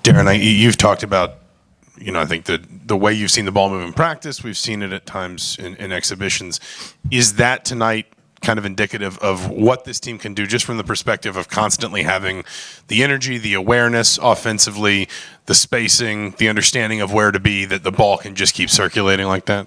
Darren, you've talked about, I think the way you've seen the ball move in practice, we've seen it at times in exhibitions. Is that tonight kind of indicative of what this team can do, just from the perspective of constantly having the energy, the awareness offensively, the spacing, the understanding of where to be, that the ball can just keep circulating like that?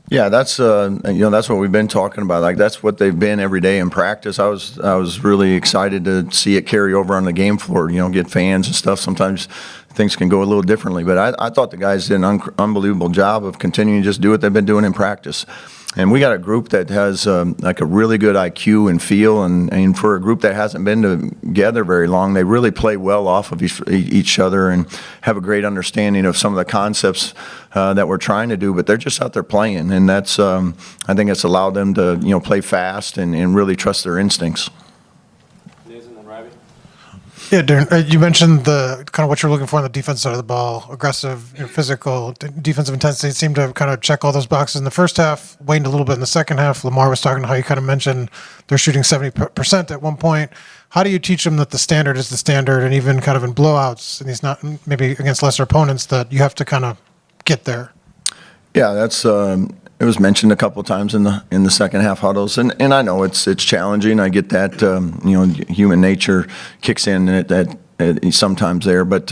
Yeah, that's that's what we've been talking about. Like, that's what they've been every day in practice. I was really excited to see it carry over on the game floor. Get fans and stuff. Sometimes things can go a little differently, but I thought the guys did an unbelievable job of continuing to just do what they've been doing in practice. And we got a group that has like a really good IQ and feel, and for a group that hasn't been together very long, they really play well off of each other and have a great understanding of some of the concepts that we're trying to do. But they're just out there playing, and that's I think it's allowed them to play fast and really trust their instincts. Yeah, Darren, you mentioned the kind of what you're looking for on the defense side of the ball: aggressive, physical, defensive intensity. It seemed to kind of check all those boxes in the first half, waned a little bit in the second half. Lamar was talking how you kind of mentioned they're shooting 70% at one point. How do you teach them that the standard is the standard, and even kind of in blowouts, and he's not maybe against lesser opponents, that you have to kind of get there? Yeah, that's it was mentioned a couple of times in the second half huddles, and I know it's challenging. I get that. Human nature kicks in at sometimes there, but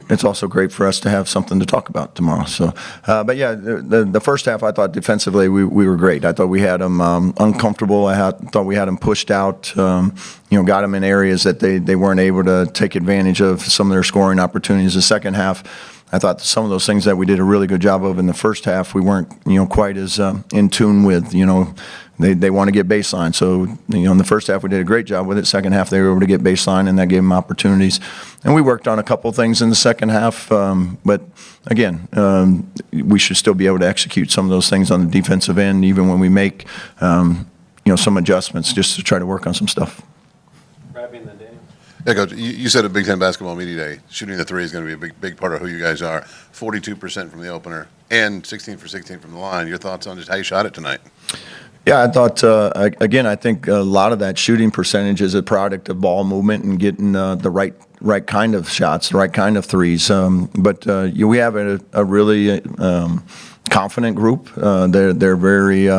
it's also great for us to have something to talk about tomorrow. So, but yeah, the first half I thought defensively we were great. I thought we had them uncomfortable. I thought we had them pushed out. Got them in areas that they weren't able to take advantage of some of their scoring opportunities. The second half, I thought some of those things that we did a really good job of in the first half, we weren't, quite as in tune with. They want to get baseline. So, in the first half we did a great job with it. Second half they were able to get baseline, and that gave them opportunities. And we worked on a couple things in the second half. But again, we should still be able to execute some of those things on the defensive end, even when we make, some adjustments, just to try to work on some stuff. Yeah, Coach, you said at Big Ten Basketball Media Day, shooting the three is going to be a big part of who you guys are. 42% from the opener and 16 for 16 from the line. Your thoughts on just how you shot it tonight? Yeah, I thought, again, I think a lot of that shooting percentage is a product of ball movement and getting the right kind of shots, the right kind of threes. But we have a really confident group. They're very,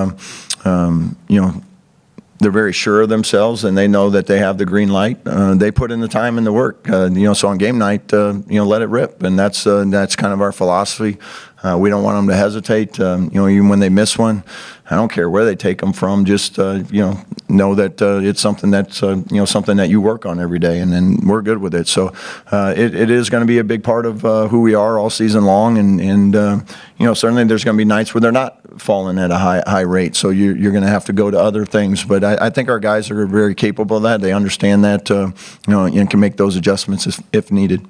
they're very sure of themselves, and they know that they have the green light. They put in the time and the work. So on game night, let it rip, and that's kind of our philosophy. We don't want them to hesitate. Even when they miss one, I don't care where they take them from. Just know that it's something that's something that you work on every day, and then we're good with it. So it is going to be a big part of who we are all season long, and certainly there's going to be nights where they're not falling at a high rate. So you're going to have to go to other things. But I think our guys are very capable of that. They understand that, and can make those adjustments if needed.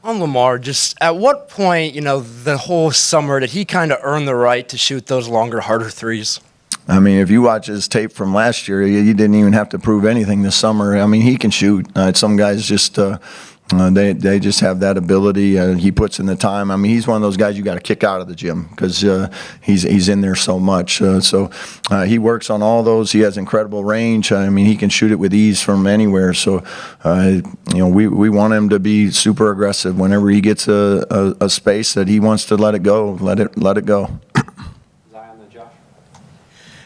On Lamar, just at what point, the whole summer, did he kind of earn the right to shoot those longer, harder threes? I mean, if you watch his tape from last year, he didn't even have to prove anything this summer. I mean, he can shoot. Some guys just they just have that ability. He puts in the time. I mean, he's one of those guys you got to kick out of the gym because he's in there so much. So he works on all those. He has incredible range. I mean, he can shoot it with ease from anywhere. So we want him to be super aggressive whenever he gets a space that he wants to let it go. Let it go.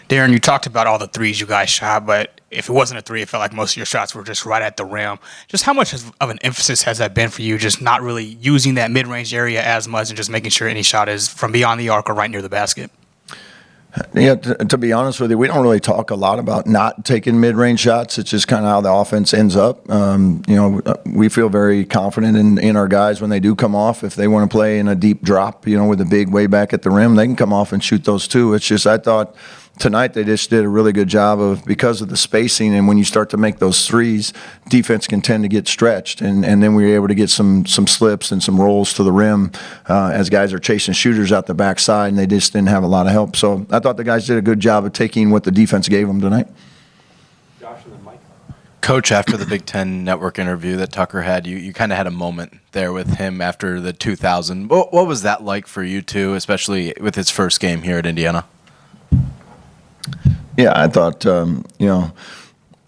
Darren, you talked about all the threes you guys shot, but if it wasn't a three, it felt like most of your shots were just right at the rim. Just how much of an emphasis has that been for you, just not really using that mid-range area as much and just making sure any shot is from beyond the arc or right near the basket? Yeah, to be honest with you, we don't really talk a lot about not taking mid-range shots. It's just kind of how the offense ends up. We feel very confident in our guys when they do come off. If they want to play in a deep drop, with a big way back at the rim, they can come off and shoot those too. It's just I thought tonight they just did a really good job of, because of the spacing, and when you start to make those threes, defense can tend to get stretched, and then we were able to get some slips and some rolls to the rim as guys are chasing shooters out the backside, and they just didn't have a lot of help. So I thought the guys did a good job of taking what the defense gave them tonight. Coach, after the Big Ten Network interview that Tucker had, you kind of had a moment there with him after the 2000. What was that like for you two, especially with his first game here at Indiana? Yeah, I thought,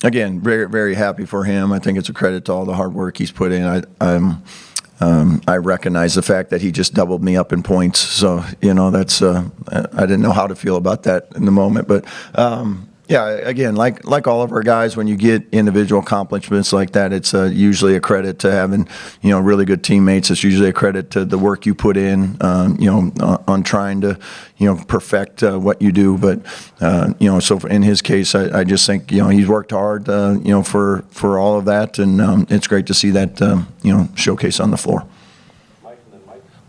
again, very, very happy for him. I think it's a credit to all the hard work he's put in. I recognize the fact that he just doubled me up in points. So, that's, I didn't know how to feel about that in the moment. But, yeah, again, like all of our guys, when you get individual accomplishments like that, it's usually a credit to having, really good teammates. It's usually a credit to the work you put in, on trying to, perfect what you do. But, so in his case, I just think, he's worked hard, for all of that. And it's great to see that, showcase on the floor.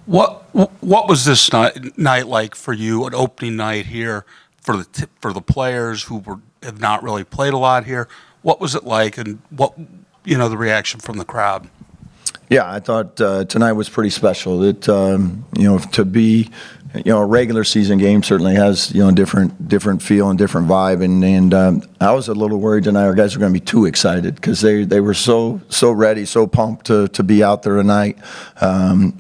What was this night like for you? An opening night here for the players who have not really played a lot here. What was it like, and what the reaction from the crowd? Yeah, I thought tonight was pretty special. It to be a regular season game certainly has different feel and different vibe, and I was a little worried tonight our guys were going to be too excited because they were so ready, so pumped to be out there tonight. And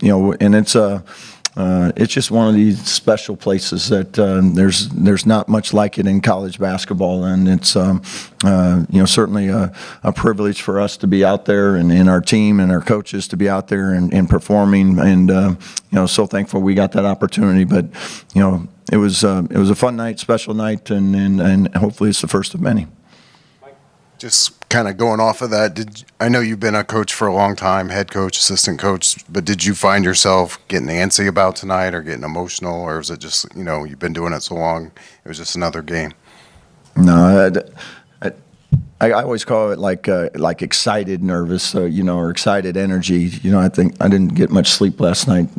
it's just one of these special places that there's not much like it in college basketball, and it's certainly a privilege for us to be out there, and our team and our coaches to be out there and performing, and so thankful we got that opportunity. But it was a fun night, special night, and hopefully it's the first of many. Just kind of going off of that, I know you've been a coach for a long time, head coach, assistant coach, but did you find yourself getting antsy about tonight or getting emotional, or was it just, you've been doing it so long, it was just another game? No, I always call it like excited nervous, or excited energy. I think I didn't get much sleep last night.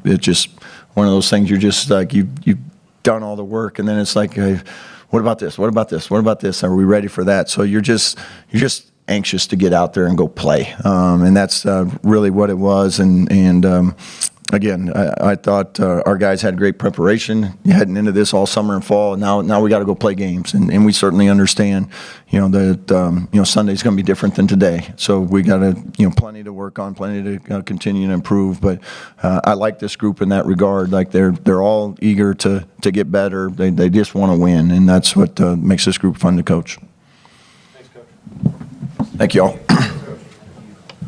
It's just one of those things you're just like, you've done all the work, and then it's like, what about this? What about this? What about this? Are we ready for that? So you're just anxious to get out there and go play, and that's really what it was. And again, I thought our guys had great preparation heading into this all summer and fall. And now we got to go play games, and we certainly understand, that Sunday's going to be different than today. So we got to, plenty to work on, plenty to continue to improve. But I like this group in that regard. Like they're all eager to get better. They just want to win, and that's what makes this group fun to coach. Thanks, Coach. Thank you all.